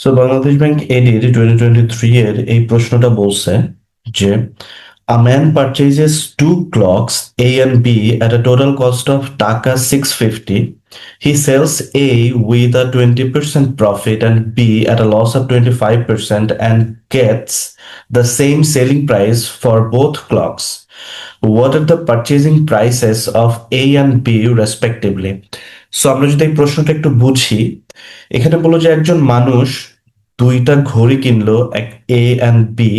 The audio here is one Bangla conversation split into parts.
সো বাংলাদেশ ব্যাংক এডির 2023 এর এই প্রশ্নটা বলছে যে a man purchases two clocks A and B at a total cost of টাকা 650. He sells A with a 20% profit and B at a loss of 25% and gets the same selling price for both clocks. What are the purchasing prices of A and B respectively? So আমরা যদি এই প্রশ্নটা একটু বুঝি, এখানে বললো যে একজন মানুষ দুইটা ঘড়ি কিনলো, এক এ অ্যান্ড বি,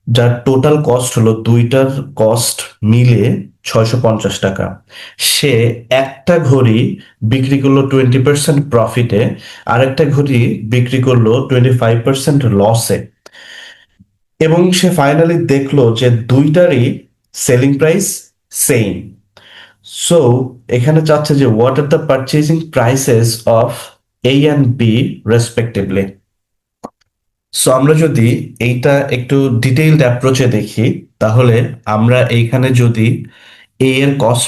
যার টোটাল কস্ট হলো দুইটার কস্ট মিলে 650 টাকা। সে একটা ঘড়ি বিক্রি করলো 20% প্রফিটে, আর একটা ঘড়ি বিক্রি করলো 25% লসে, এবং সে ফাইনালি দেখলো যে দুইটারই সেলিং প্রাইস সেম। সো এখানে চাচ্ছে যে what are the purchasing prices of A and B respectively. So আমরা যদি এইটা একটু ডিটেইলড অ্যাপ্রোচে দেখি, তাহলে আমরা এইখানে যদি এ এর কস্ট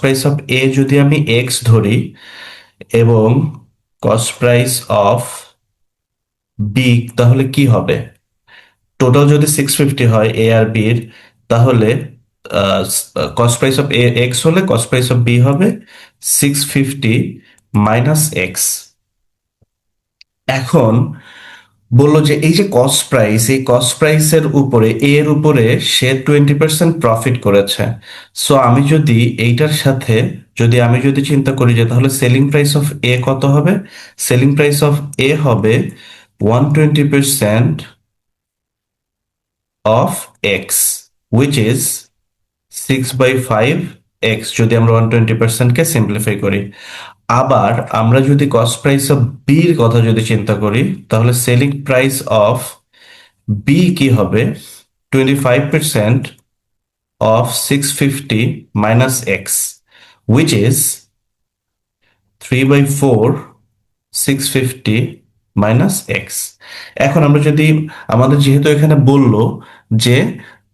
প্রাইস অফ এ যদি আমি এক্স ধরি, এবং কস্ট প্রাইস অফ বি, তাহলে কি হবে? টোটাল যদি 650 হয় এ আর বি এর, তাহলে cost price of A x হলে কস্ট প্রাইস অফ বি হবে 650 মাইনাস এক্স। এখন বললো যে এই যে কস্ট প্রাইস, এই কস্ট প্রাইসের উপরে এর উপরে সে 20% প্রফিট করেছে। সো আমি যদি এইটার সাথে আমি যদি চিন্তা করি যে তাহলে সেলিং প্রাইস অফ এ কত হবে, সেলিং প্রাইস অফ এ হবে 120% of x, which is 6/5 x, যদি আমরা 120%কে সিম্পলিফাই করি। আবার আমরা যদি কস্ট প্রাইস অফ বির কথা যদি চিন্তা করি, তাহলে সেলিং প্রাইস অফ বি কি হবে? 25% of 650 minus x, which is 3/4 650 minus x. এখন আমরা যদি, আমাদের যেহেতু এখানে বললো যে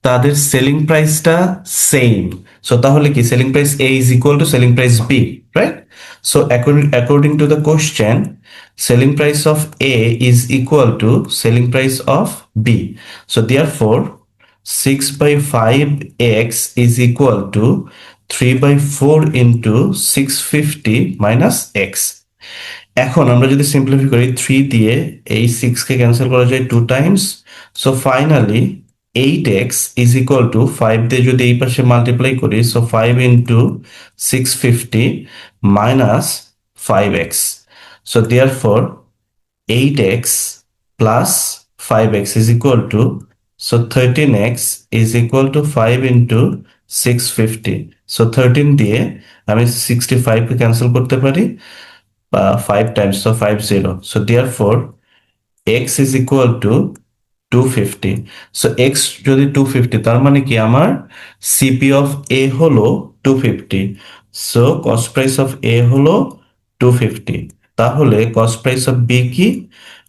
তাদের সেলিং প্রাইসটা সেম, সো তাহলে কি selling price A is equal to selling price B, right? So according to the question, selling price of A is equal to selling price of B. So therefore 6/5x is equal to 3/4 into 650 minus x. এখন আমরা যদি সিম্পলিফাই করি, 3 দিয়ে এই 6 কে ক্যান্সেল করা যায় 2 Times. So finally 8x is equal two 5 দিয়ে যদি এই পাশে মাল্টিপ্লাই করি, so 5 into 650 minus 5x। So therefore 8x plus 5x is equal to, so 13x is equal to 5 into 650. So 13 দিয়ে আমি 65 কে ক্যান্সেল করতে পারি, 5 times, so 50. So therefore x is equal to 250. So x যদি 250, তার মানে কি আমার সিপি অফ এ হলো 250। So cost price of A হলো 250। তাহলে কস্ট প্রাইস অফ বি কি?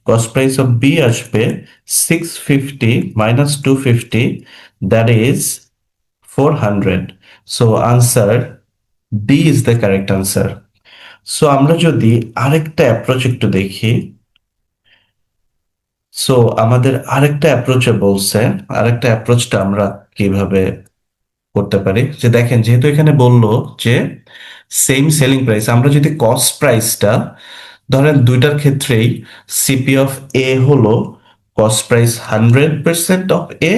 কস্ট প্রাইস অফ বি আসবে 650 minus 250, that is 400। So answer B is the correct answer. So আমরা যদি আরেকটা অ্যাপ্রোচ একটু দেখি, সো আমাদের আরেকটা অ্যাপ্রোচে বলছে, আরেকটা অ্যাপ্রোচটা আমরা কিভাবে করতে পারি, যে দেখেন যেহেতু এখানে বললো যে সেম সেলিং প্রাইস, আমরা যদি কস্ট প্রাইসটা ধরেন দুইটার ক্ষেত্রেই সিপি অফ এ হলো কস্ট প্রাইস 100% অফ এ,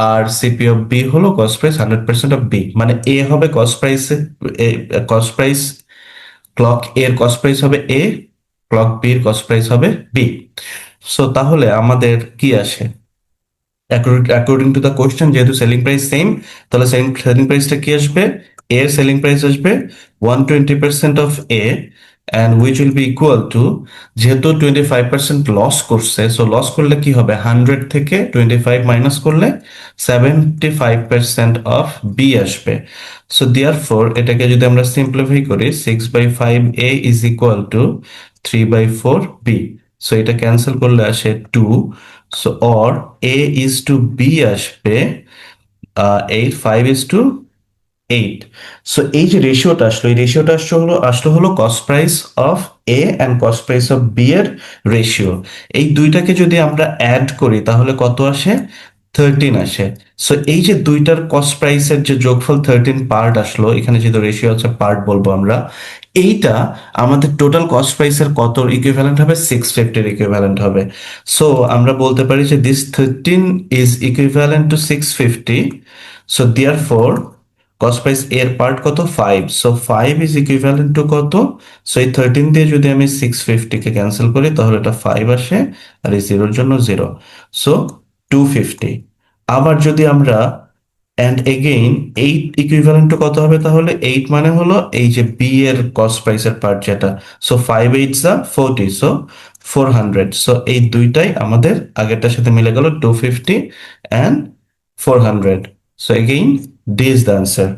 আর সিপি অফ বি হলো কস্ট প্রাইস 100% অফ বি, মানে এ হবে cost price, cost price clock এর কস্ট প্রাইস হবে এ, ক্লক বি এর কস্ট প্রাইস হবে বি। সো তাহলে আমাদের কি আসে? অ্যাকর্ডিং টু দ্য কোশ্চেন, যেহেতু সেলিং প্রাইস সেম, তাহলে সেলিং প্রাইসটা কি আসবে? এর সেলিং প্রাইস আসবে 120% of A, and which will be equal two, যেহেতু 25% লস করছে, সো লস করলে কি হবে? 100 থেকে 25 মাইনাস করলে 75% অফ বি আসবে। সো দেয়ার ফোর এটাকে যদি আমরা সিম্পলিফাই করি, 6/5 A is equal to 3/4 B. So এটা ক্যান্সেল করলে আসে 2। So or A is to B আসবে 8, 5 is to 8. সো এই যে রেশিওটা আসলো, এই রেশিওটা আসলো হলো cost price of A and cost price of B এর রেশিও। এই দুইটাকে যদি আমরা অ্যাড করি তাহলে কত আসে? 13 আসে। সো এই যে দুইটার কস্ট প্রাইসের যে যোগফল 13 পার্ট আসলো, এখানে যেহেতু রেশিও হচ্ছে পার্ট বলবো আমরা, এইটা আমাদের টোটাল কস্ট প্রাইসের কত ইকুইভ্যালেন্ট হবে? 650 ইকুইভ্যালেন্ট হবে। সো আমরা বলতে পারি যে this 13 is equivalent to 650। So therefore cost price এর পার্ট কত? 5। সো 5 ইজ ইকুইভ্যালেন্ট টু কত? সো এই 13 দিয়ে যদি আমি 650 কে ক্যান্সেল করি তাহলে এটা 5 আসে, আর এই জিরোর জন্য 0। সো 250। আবার যদি আমরা অ্যান্ড এগেইন 8 ইকুইভ্যালেন্ট টু কত হবে তাহলে? 8 মানে হলো এই যে বি এর কস্ট প্রাইসের পার্ট যেটা। সো 5 8 যা 40, সো 400। সো এই দুইটাই আমাদের আগেরটার সাথে মিলে গেল, 250 and 400। So again D is the answer.